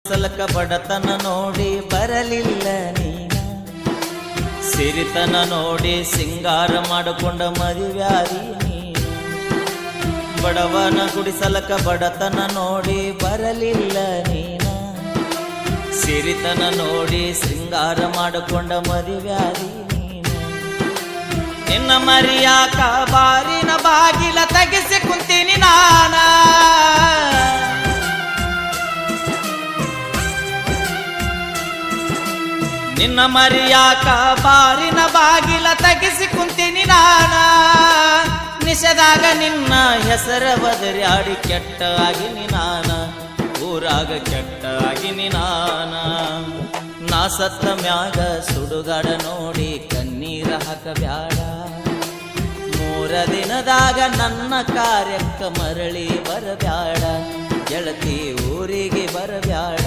ಸಲಕ ಬಡತನ ನೋಡಿ ಬರಲಿಲ್ಲ ನೀನ, ಸಿರಿತನ ನೋಡಿ ಸಿಂಗಾರ ಮಾಡಿಕೊಂಡ ಮದುವ್ಯಾದಿ ನೀನ. ಬಡವನ ಗುಡಿಸಲಕ ಬಡತನ ನೋಡಿ ಬರಲಿಲ್ಲ ನೀನ, ಸಿರಿತನ ನೋಡಿ ಸಿಂಗಾರ ಮಾಡಿಕೊಂಡ ಮದುವ್ಯಾದಿ ನೀನ. ನಿನ್ನ ಮರಿಯಾಕ ಬಾರಿನ ಬಾಗಿಲ ತೆಗೆಸಿ ಕುಂತೀನಿ ನಾನ, ನಿನ್ನ ಮರಿಯಾಕ ಬಾರಿನ ಬಾಗಿಲ ತೆಗೆಸಿ ಕುಂತೀನಿ ನಾನ. ನಿಷದಾಗ ನಿನ್ನ ಹೆಸರ ಬದರ್ಯಾಡಿ ಕೆಟ್ಟ ಆಗಿನಿ ನಾನ, ಊರಾಗ ಕೆಟ್ಟ ಆಗಿನಿ ನಾನ. ನಾ ಸತ್ತ ಮ್ಯಾಗ ಸುಡುಗಾಡ ನೋಡಿ ಕಣ್ಣೀರ ಹಾಕಬ್ಯಾಡ, 3 ದಿನದಾಗ ನನ್ನ ಕಾರ್ಯಕ್ಕ ಮರಳಿ ಬರಬ್ಯಾಡ, ಗೆಳತಿ ಊರಿಗೆ ಬರಬ್ಯಾಡ.